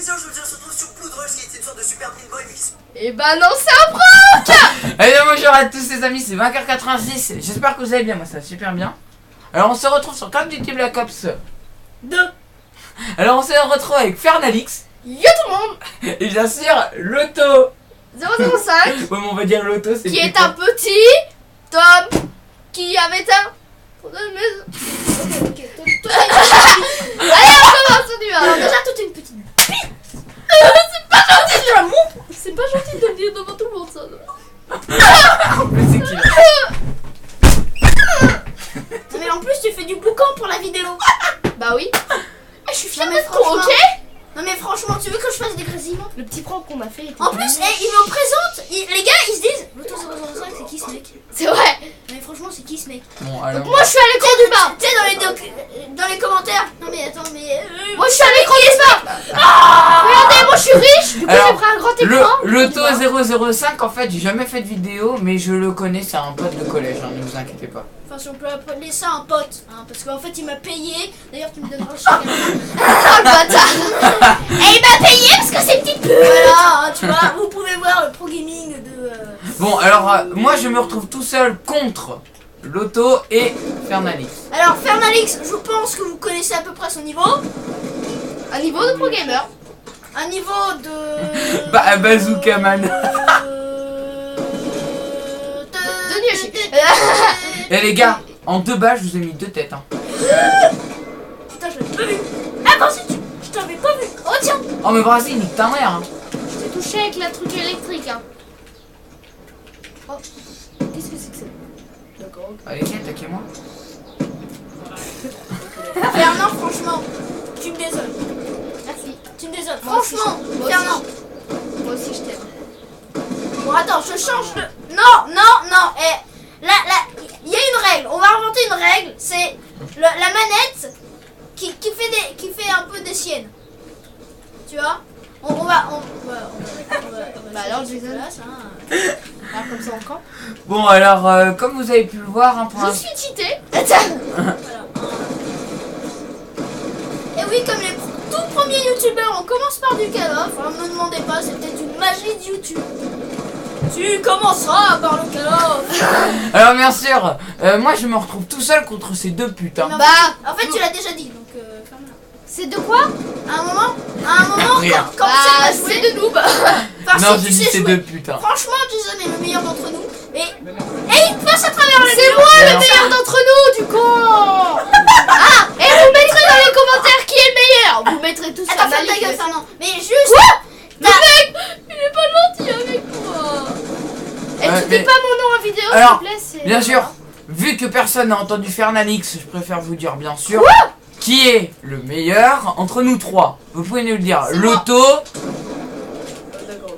émission, je vous dis, on se retrouve sur Blood Rush, qui est une sorte de super pinball, mais qui se... Et bah non, c'est un prank. Allez, bonjour à tous les amis, c'est Vainqueur86. J'espère que vous allez bien, moi ça va super bien. Alors on se retrouve sur Call of Duty Black Ops 2. Alors on se retrouve avec Fernalix. Yo tout le monde. Et bien sûr, Loto. 005. Ouais, mais on va dire Loto, c'est Qui plus est un court. petit Tom qui avait un... Allez, on commence, on y va. Alors déjà toute une petite C'est pas gentil de le dire devant tout le monde, ça. Mais c'est qui là? Non mais en plus tu fais du boucan pour la vidéo. Bah oui. Je suis fière Non de mais toi, trop, ok. Non mais franchement tu veux que je fasse des grésillements? Le petit prank qu'on a fait était En plus ils me présentent, les gars ils se disent Loto 005 c'est qui ce mec? c'est vrai. Non mais franchement c'est qui ce mec? Bon alors. Moi je suis à l'écran du bas. Tu sais dans les commentaires. Non mais attends mais... Moi je suis à l'écran du bas. Regardez, moi je suis riche. Du coup Alors, j'ai pris un grand écran. Loto 005, en fait, j'ai jamais fait de vidéo, mais je le connais, c'est un pote de collège, hein, ne vous inquiétez pas. Enfin si on peut appeler ça un pote hein, parce qu'en fait il m'a payé. D'ailleurs tu me donneras chacun. Oh le bâtard. Et il m'a payé parce que c'est petite pute. Voilà hein, tu vois vous pouvez voir le pro gaming de... Bon, alors, moi je me retrouve tout seul contre Loto et Fernalix. Alors Fernalix je pense que vous connaissez à peu près son niveau. Un niveau de pro gamer. Un niveau de... Bah, Bazooka Man. De Nyoshi. Et les gars, en 2 balles, je vous ai mis 2 têtes. Hein. Putain je l'avais pas vu. Ah vas-y je t'avais pas vu. Oh tiens. Oh, mais vas-y, nique ta mère. Hein. J'ai touché avec la truc électrique. Hein. Oh. Qu'est-ce que c'est que ça? D'accord. Allez, viens, attaquez-moi. Fernand franchement tu me désoles. Merci. Tu me désoles. Moi aussi, Franchement moi Fernand. Moi aussi je t'aime. Bon attends je change de... Non eh, là il y a une règle. On va inventer une règle. C'est la manette qui fait un peu des siennes. Tu vois. On va Bah alors, Jason. place, hein. Alors comme ça encore. Bon, alors, comme vous avez pu le voir, hein, pour Je un... suis cheaté. Voilà. Et oui, comme les tout premiers youtubeurs, on commence par du Call of. Alors, ne me demandez pas, c'est peut-être une magie de YouTube. Tu commenceras par le Call of. Alors, bien sûr, moi je me retrouve tout seul contre ces 2 putes. Hein. Mais Bah, en fait, tu l'as déjà dit, donc ferme-la. c'est de quoi? À un moment, Rien. quand Bah, tu sais pas c'est jouer, de noob. parce Non, que j'ai tu dit sais ces jouer. 2 putes. Hein. Franchement, Jason est le meilleur d'entre nous. Et il passe à travers le C'est mur. moi le Alors, meilleur d'entre nous, du con. Ah, et vous mettrez dans les commentaires qui est le meilleur. Vous mettrez tous Attends, un ferme ta like. gueule, Fernand. Mais juste. Le mec, il est pas gentil avec moi. Et tu mais- dis pas mon nom en vidéo, s'il Alors, te plaît. c'est- Bien sûr, vu que personne n'a entendu Fernalix, je préfère vous dire bien sûr qui est le meilleur entre nous 3. Vous pouvez nous le dire. C'est Loto,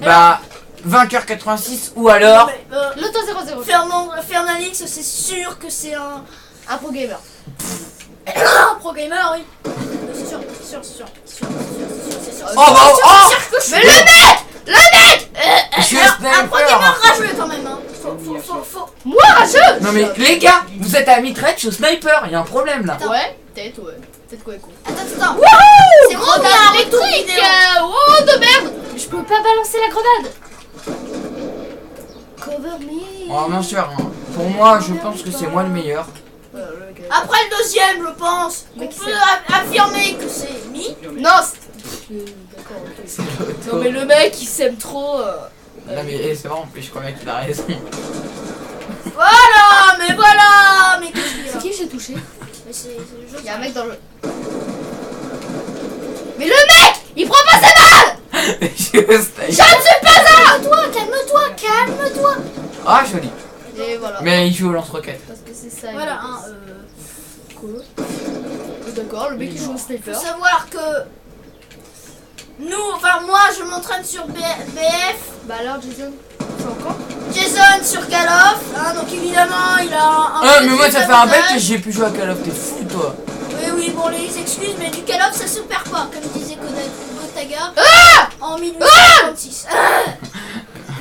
bah, Vainqueur 86 ou alors... Mais, Loto 00. Fernalix, c'est sûr que c'est un pro gamer. pro gamer, oui. C'est sûr. Oh bah oh Mais le mec, Je suis Un pro gamer sniper. rageux quand même, hein. Faut. moi rageux. Non mais les gars, vous êtes à mitraillette, je suis au sniper, il y a un problème là. Ouais, peut-être ouais. Peut-être quoi con. Attends. Wouhou, C'est moi qui ai un retour électrique. vidéo. Oh de merde. Je peux pas balancer la grenade. Cover me. Oh bien sûr, hein. Pour moi je pense que c'est moi le meilleur. Après le deuxième, je pense, on Mec, peut c'est- affirmer que c'est Mi. Non, d'accord, ok. C'est Loto. Non mais le mec il s'aime trop. Non mais c'est vrai en plus je crois bien qu'il a raison. Voilà, mais qu'est-ce qu'il y a C'est qui j'ai touché? Mais c'est le jeu. Il y a un mec dans le. Mais le mec, il prend pas ses balles. Je suis au Je ne sniper. suis pas là. Calme-toi. Ah joli. Et voilà. Mais il joue au lance-roquette. Parce que c'est ça. Voilà, il hein, Quoi? D'accord, le mec il joue au sniper. faut savoir que moi je m'entraîne sur BF, Bah alors Jason, c'est encore? Jason sur Call of, hein, donc évidemment il a un Ah mais petit moi ça fait un bail que avantage. j'ai pu jouer à Call of, t'es fou toi. Oui, bon les excuses, mais du Call of ça se perd pas, comme disait Gotaga en 1856.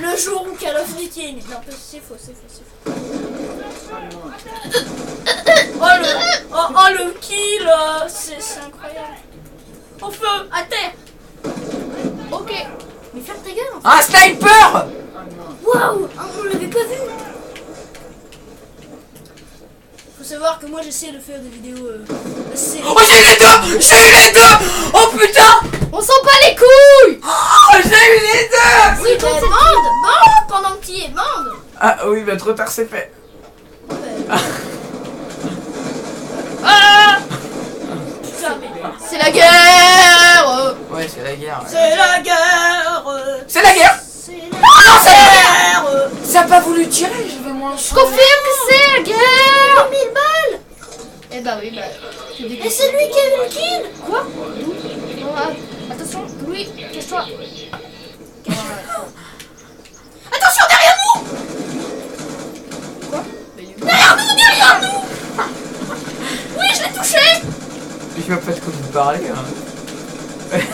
Le jour où Call of Duty est né. Non, c'est faux. Oh le kill, c'est incroyable. Au feu, à terre. Un sniper! Waouh, on l'avait pas vu. Faut savoir que moi j'essaie de faire des vidéos assez... Oh, j'ai eu les deux! J'ai eu les deux! Oh putain! On sent pas les couilles. Oh, j'ai eu les deux! Oui, bah, bande pendant que tu y es, bande. Ah oui, bah trop tard c'est fait. Ah, Putain, mais... c'est la guerre. Ouais, c'est la guerre. Ouais. C'est la guerre. C'est la guerre! C'est la guerre. Ça a pas voulu tirer, je vais moins. Je confirme que c'est la guerre. 1000 balles. Eh bah oui, bah. Et c'est lui qui a eu le kill. Quoi? Bon, attention, Louis, cache-toi. Attention derrière nous. Quoi? Derrière nous. Oui, je l'ai touché. Je vois pas de quoi vous parlez. Hein.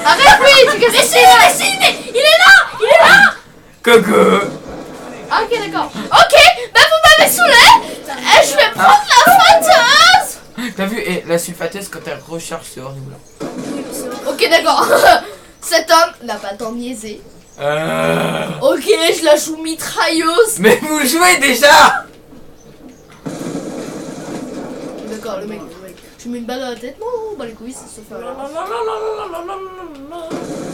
Arrête, Louis, tu casses Mais si, mais il est là. Coucou! Ah, ok, d'accord. Ok, bah vous m'avez saoulé. Je vais prendre la fâteuse. T'as vu, et la sulfateuse quand elle recharge, c'est horrible. Ok, d'accord. Cet homme n'a pas tant niaisé. Ok, je la joue mitrailleuse. Mais vous le jouez déjà! D'accord, le mec. Je mets une balle dans la tête. Non, bah les couilles, ça se fait.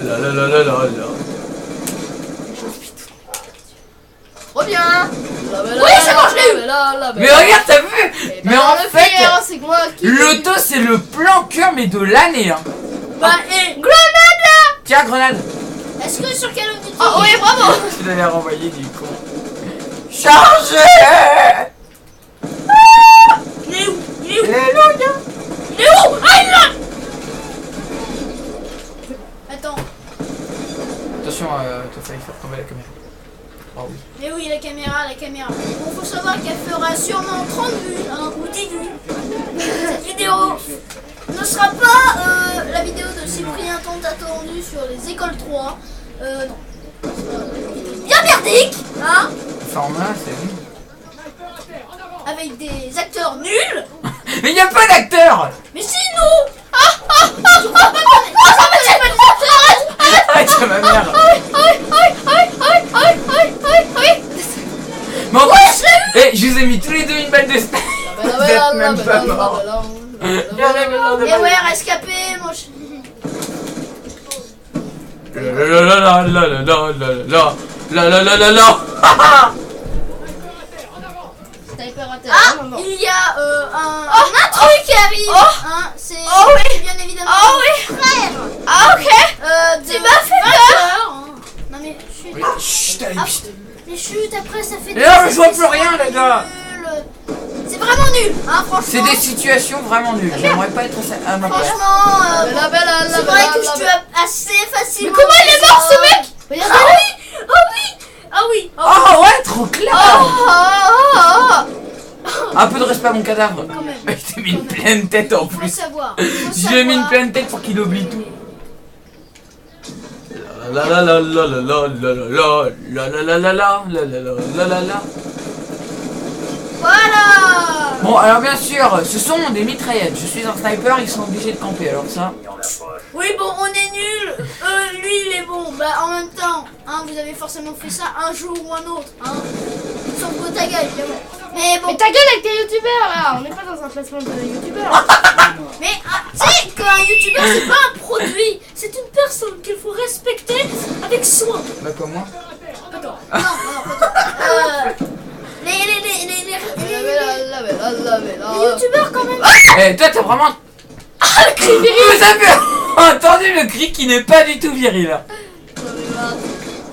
La la la la la la. Reviens. Oui, c'est bon, je l'ai eu. Mais regarde, t'as vu? Mais en le fait, pire, c'est que moi qui. l'auto c'est le plan cœur mais de l'année. Hein. Bah, et... Tiens, grenade! Est-ce que sur Call of Duty... Oh, oui, bravo. Je l'avais renvoyé du con. Chargez! Il est où? Il est là, gars! Il est où? Ah, il est là. Attends. Attention, t'as failli faire tomber la caméra. Oh oui. Mais oui, la caméra. Bon, faut savoir qu'elle fera sûrement 30 vues, hein, ou 10 vues. Cette vidéo ne sera pas la vidéo de Cyprien tant attendue sur les écoles 3. Non. Bien merdique, hein, Format, c'est lui. avec des acteurs nuls. Mais y a pas d'acteur! Mais si, nous. Tu crois pas qu'on est... Ah, mais c'est pas des acteurs. Arrête, c'est ma mère! Aïe. Mais en plus, eh, je vous ai mis tous les deux une balle de sniper. Vous êtes même pas morts. Et ouais, rescapé, mon ch... Sniper à terre. Ah, Non, non. il y a un intrus qui arrive. Hein, c'est oui. bien évidemment frère. Ah, ok. Tu m'as fait peur. Non mais chut. Chut, allez, chut. Mais chut, après ça fait... Et là, mais je vois plus rien, les gars. C'est vraiment nul, hein, franchement. C'est des situations vraiment nulles. J'aimerais pas être à ma place. Franchement, Bella, c'est vrai que je tue assez facilement. Mais comment il est mort, ce mec? Regarde. Ah oui. Oh ouais, trop clair. Oh. Un peu de respect à mon cadavre. Quand même. Je t'ai mis une pleine tête en Faut plus. savoir. Je lui ai mis une pleine tête pour qu'il oublie tout. La la la la la la la la la la la la la la la la. Voilà. Bon, alors bien sûr, ce sont des mitraillettes. Je suis un sniper, ils sont obligés de camper. Alors ça, Oui, bon, on est nuls. Lui, il est bon. Bah, en même temps, hein, vous avez forcément fait ça un jour ou un autre. Hein. Sauf que ta gueule, évidemment. Mais bon. Mais ta gueule avec tes youtubeurs là. On n'est pas dans un placement de youtubeurs. Mais tu sais qu'un youtubeur, c'est pas un produit. C'est une personne qu'il faut respecter avec soin. bah comme moi. Pas toi. Non, pas toi. Les youtubeurs, quand même. Eh, toi, t'as vraiment. Ah, le cri viril. Vous avez entendu le cri qui n'est pas du tout viril.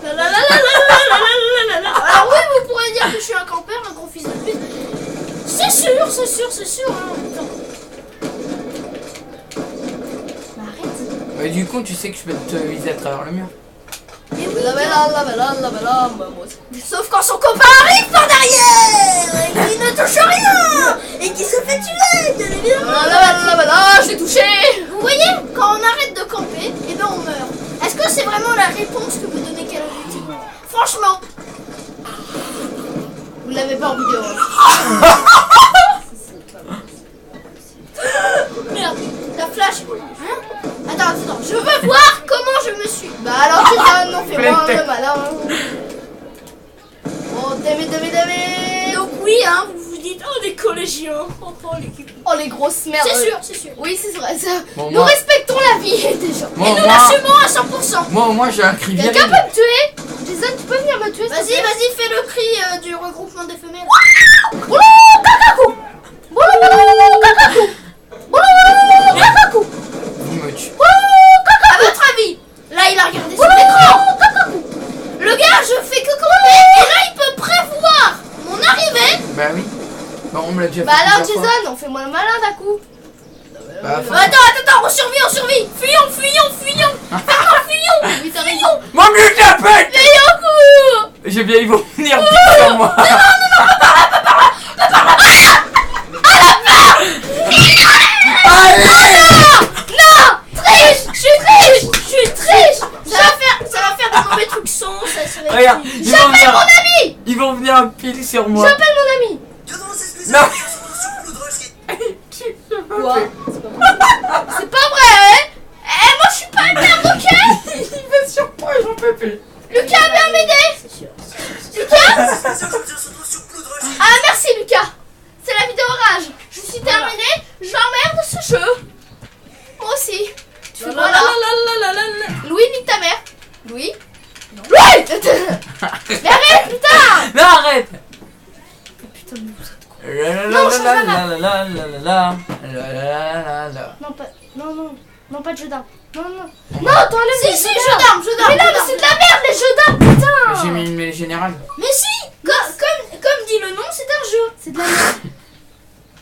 Alors oui, vous pourrez dire que je suis un campeur, un gros fils de pute. C'est sûr. Hein. Bah, arrête. Bah, du coup, tu sais que je peux te viser à travers le mur. Mais oui, sauf quand son copain arrive par derrière et qu'il ne touche rien et qu'il se fait tuer, bien évidemment. Je l'ai touché. Vous voyez, quand on arrête de camper, et ben on meurt. Est-ce que c'est vraiment la réponse que vous donnez Call of Duty? Franchement. Vous l'avez pas en vidéo. Merde, la flash. Hein? Attends, je veux voir comment je me suis. Bah alors tu t'en non fait Fais-moi le malin. Oh, dame. Donc oui, hein, vous vous dites, oh, des collégiens. Oh, l'équipe. Oh, les grosses merdes. C'est sûr. Oui, c'est vrai. Ça. Bon, Nous moi- respectons la vie des gens. Bon, Et nous moi, l'assumons à 100%. moi, au moins, j'ai un cri viril. Quelqu'un peut me tuer? Jason, tu peux venir me tuer? s'il te plaît? Vas-y, fais le cri du regroupement des femelles. Boulou, cacaco. Boulou, cacaco. Boulou, cacaco. Vous me tuez. À votre avis, là, il a regardé sur l'écran. Le gars, je fais que couper. Et là, il peut prévoir mon arrivée. Bah oui. Bah, on me l'a déjà fait. Bah alors, plusieurs fois. Jason, on fait moi le malin d'un coup. Bah, Attends, on survit. Fuyons. Oui, t'as raison. Mon Dieu, t'appelles. J'ai bien, ils vont venir piquer sur moi. Je suis triste. Ça va faire de mauvais trucs sans. Ça va être Regarde, triste. ils vont venir pile sur moi. J'appelle mon ami. Dieu non, c'est exclusif. Non. Sur Blue Rush qui Quoi? C'est pas vrai, hein? Eh, moi, je suis pas un merde, ok? Il va sur moi, j'en peux plus. Lucas, viens m'aider. est spécial, je me retrouve sur Blue Rush. Ah, merci Lucas. C'est la vidéo rage. Je suis terminée. J'emmerde ce jeu. Moi aussi. Tu fais quoi là? Louis, nique ta mère. Louis? Non. Louis. Mais arrête, putain. Non, arrête. Putain, mais vous êtes con. Non, Non, pas. Non, pas de jeu d'armes. Non. Non, t'enlèves les Si, jeux jeu d'armes. Mais non, mais c'est de la merde les jeux d'armes, putain. J'ai mis une mêlée générale. Mais si, comme dit le nom, c'est un jeu. C'est de la merde.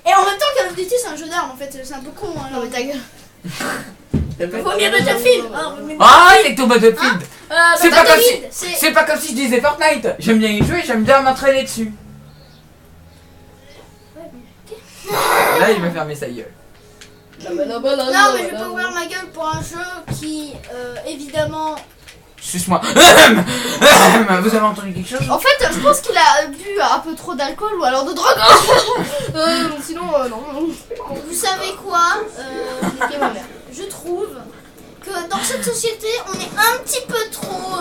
Et en même temps, Call of Duty, c'est un jeu d'armes, en fait. C'est un peu con, hein. Non, mais ta gueule. Vaut mieux Battlefield. Ah, c'est ton Battlefield. C'est pas comme si, c'est- c'est pas comme si je disais Fortnite. J'aime bien y jouer, j'aime bien m'entraîner dessus. Là, il va fermer sa gueule. Non, mais je vais pas ouvrir ma gueule pour un jeu qui, évidemment... Suce-moi. Vous avez entendu quelque chose? En fait, je pense qu'il a bu un peu trop d'alcool ou alors de drogue. Sinon, non. Vous savez quoi Niquez ma mère. Je trouve que dans cette société, on est un petit peu trop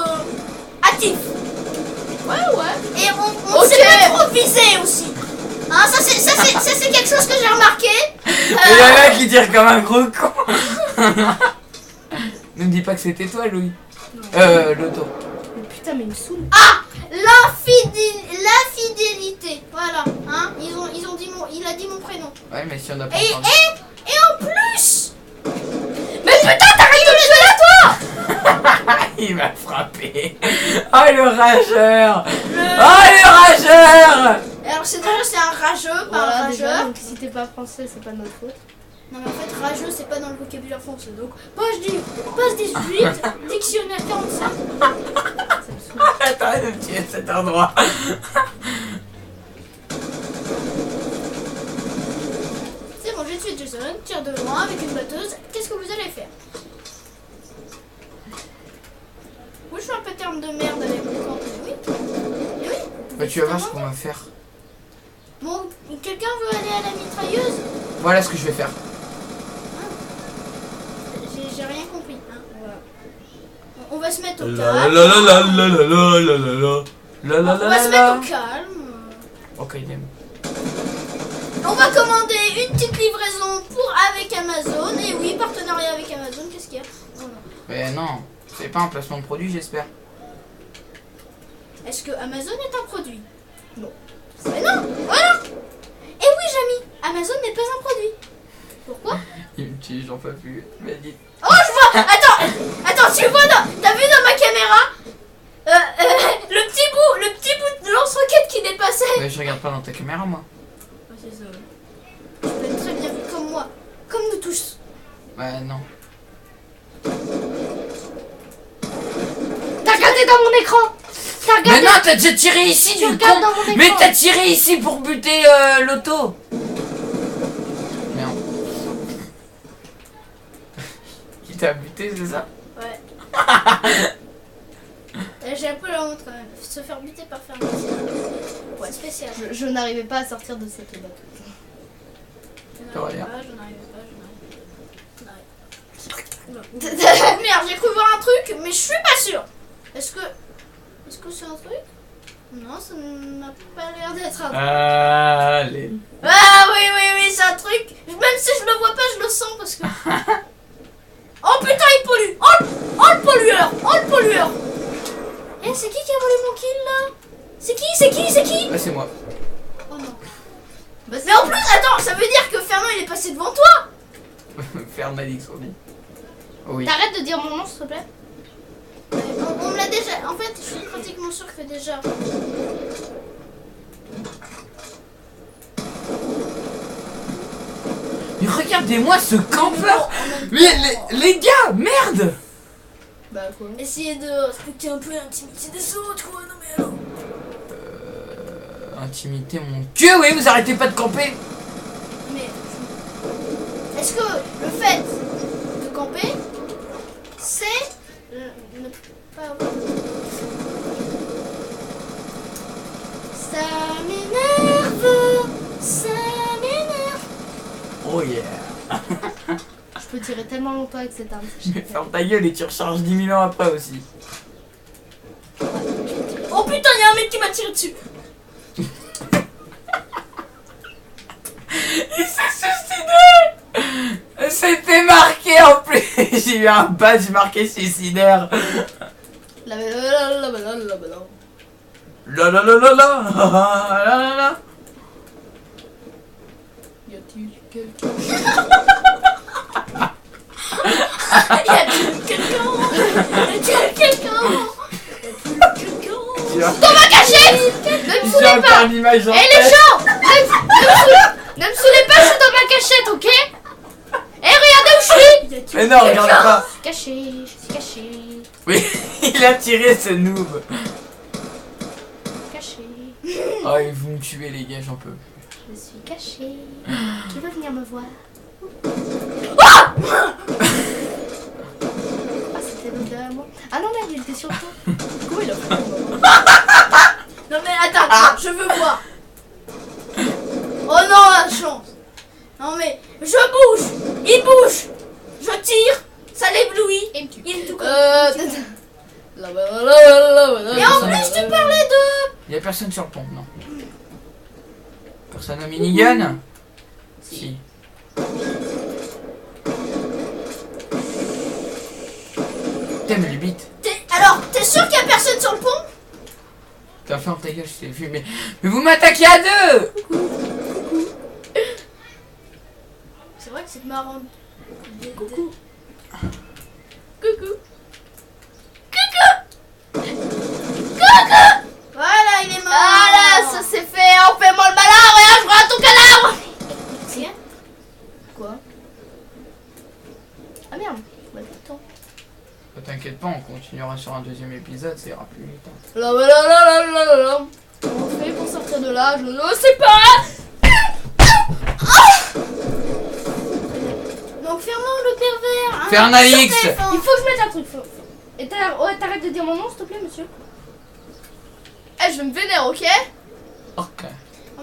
actif. Ouais. Et on Ok. sait pas trop viser aussi. Hein, ça c'est quelque chose que j'ai remarqué. Il y en a qui tirent comme un gros con. Ne me dis pas que c'était toi, Louis. L'auto. Mais putain, mais il me saoule. L'infidélité. Voilà. Hein, ils ont dit il a dit mon prénom. Ouais, mais si on a pas Et entendu. en plus. Mais putain, t'arrêtes de me tuer là, toi. Il m'a frappé. Oh, le rageur. Oh, le rageur. Alors c'est un rageux, pas un Voilà, déjà, rageur. donc si t'es pas français, c'est pas notre faute. Non mais en fait rageux c'est pas dans le vocabulaire français. Donc page 18, dictionnaire 45. Ça me saoule. Attends, de me tuer à cet endroit. C'est bon, j'ai tué Jason, tire de loin avec une batteuse. Qu'est-ce que vous allez faire? Oui, je suis un peu terme de merde avec mon camp. Oui. Et oui. Bah, tu vas voir ce qu'on va faire. Bon, quelqu'un veut aller à la mitrailleuse? Voilà ce que je vais faire. J'ai rien compris. Hein. Voilà. On va se mettre au La calme. la la la la la la la la la. La la On va la se la. mettre au calme. Ok, il aime. On va commander une petite livraison avec Amazon. Et oui, partenariat avec Amazon, qu'est-ce qu'il y a? Oh non. Mais non, c'est pas un placement de produit, j'espère. Est-ce que Amazon est un produit? Non. Mais non, voilà. Et oui, Jamy, Amazon n'est pas un produit. Pourquoi? Il me tue, j'en peux plus. Mais dis. Oh, je vois. Attends, tu vois t'as vu dans ma caméra le petit bout de lance-roquette qui dépassait. Mais je regarde pas dans ta caméra, moi. Oh, c'est ça. Tu peux être très bien vu comme moi, comme nous tous. Ouais, non. T'as regardé dans mon écran. T'as Mais regardé. non, t'as déjà tiré ici, Tu du regardes con. dans mon écran. Mais t'as tiré ici pour buter l'auto. Merde. Qui t'a buté, c'est ça? Ouais. J'ai un peu la honte quand même. Se faire buter par faire ouais, spécial. Je n'arrivais pas à sortir de cette bateau. Je Rien. n'arrive pas. Oula. Merde, j'ai cru voir un truc, mais je suis pas sûre. Est-ce que c'est un truc? Non, ça n'a pas l'air d'être un truc. Allez. Ah oui, c'est un truc. Même si je le vois pas, je le sens parce que... Oh putain, il pollue. Oh le pollueur. Eh, c'est qui a volé mon kill là? C'est qui? Bah, c'est moi. Oh non. Mais en plus, attends, ça veut dire que Fernand il est passé devant toi. Fernalix, oui. Oui. T'arrêtes de dire mon nom, s'il te plaît. On me l'a déjà... En fait, je suis pratiquement sûre que déjà... Mais regardez-moi ce campeur. Mais les gars, merde. Bah quoi? Essayez de respecter un peu l'intimité des autres, quoi. Non mais alors... Intimité mon cul, oui, vous arrêtez pas de camper. Mais... Est-ce que le fait de camper, c'est... ne pas avoir... Ça m'énerve. Oh yeah. Je peux tirer tellement longtemps avec cette arme. Je vais faire ta gueule et tu recharges 10 000 ans après aussi. Oh putain, il y a un mec qui m'a tiré dessus. Il s'est suicidé. C'était marqué en plus. J'ai eu un badge marqué suicidaire. La La la la la la la la. Y a-t-il quelqu'un? Y a-t-il quelqu'un? Dans ma cachette! Ne me J'ai saoulez encore pas! une image en Eh les tête. gens! Ne me saoulez pas, je suis dans ma cachette, ok? Eh regardez où je suis! Mais non, regarde pas. Je suis caché. Oui, il a tiré ce noob. Caché. Oh, ils vont me tuer les gars, j'en peux. Je suis caché. Qui veut venir me voir? Ah, c'était l'autre derrière moi. Ah non, merde, il était sur toi. Comment il a fait? Non mais attends, je veux voir. Oh non, la chance. Non mais, je bouge, il bouge, je tire, ça l'éblouit. Et me tue. Il est tout comme... Et Et en plus, tu parlais de... Y'a personne sur le pont, non. Personne au minigun? Si. T'aimes les bites? Alors, t'es sûr qu'il y a personne sur le pont? T'as fait en ta gueule, je t'ai vu, mais vous m'attaquez à deux! C'est vrai que c'est marrant. Coucou. Coucou. Voilà, il est mort. Voilà, ça c'est fait. On fait moi le malin. Regarde, je rate ton cadavre. Tiens. Quoi? Ah merde. Bah putain. T'inquiète pas, on continuera sur un deuxième épisode, ça ira plus vite. Hein. Là. Comment on fait pour sortir de là? Je ne sais pas. Donc Fernand le pervers. Hein, Fernalix. sur TF1. Il faut que je mette un truc. Et t'arrêtes de dire mon nom, s'il te plaît, monsieur. Eh, je vais me vénère, ok? Ok. En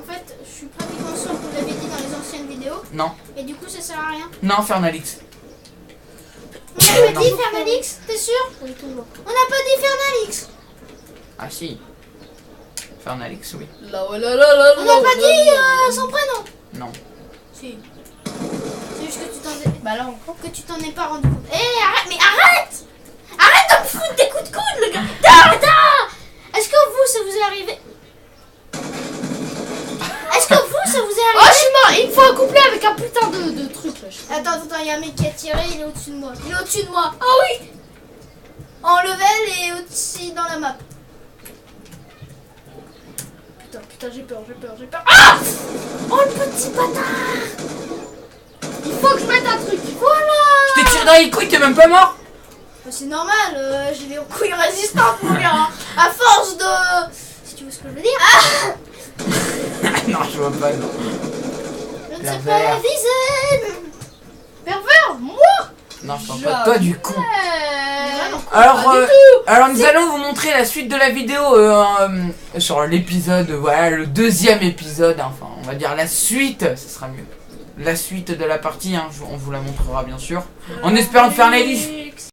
fait, je suis pratiquement sûre que vous l'avez dit dans les anciennes vidéos. Non. Et du coup, ça sert à rien. Non, Fernalix. On n'a pas non. dit Fernalix, t'es sûr? Oui, toujours. On n'a pas dit Fernalix. Ah si. Fernalix, oui. On n'a pas dit son prénom. Non. Si. C'est juste que tu t'en es... Bah là encore. que tu t'en es pas rendu compte. Eh, arrête, mais arrête! Arrête de me foutre des coups de coude, le gars! Arrête! Est-ce que vous, ça vous est arrivé? Est-ce que vous, ça vous est Oh, je arrivé? suis mort. Il me faut un couplet avec un putain de truc là. Attends, il y a un mec qui a tiré, il est au-dessus de moi. Il est au-dessus de moi. Ah oui! En level et au-dessus dans la map. Putain, j'ai peur. Ah! Oh, le petit bâtard! Il faut que je mette un truc. Voilà! Je t'ai tiré dans les couilles, t'es même pas mort? Bah, c'est normal, j'ai des couilles résistantes, mon gars. À force de... Si tu vois ce que je veux dire. Ah! Non, je vois pas, non. Je ne sais Pervers. pas viser. Pervers, moi. Non, je parle pas de toi, du con. Vraiment. Alors nous allons vous montrer la suite de la vidéo sur l'épisode, voilà, le deuxième épisode, hein, enfin on va dire la suite, ce sera mieux. La suite de la partie, hein, on vous la montrera bien sûr. En espérant de faire les listes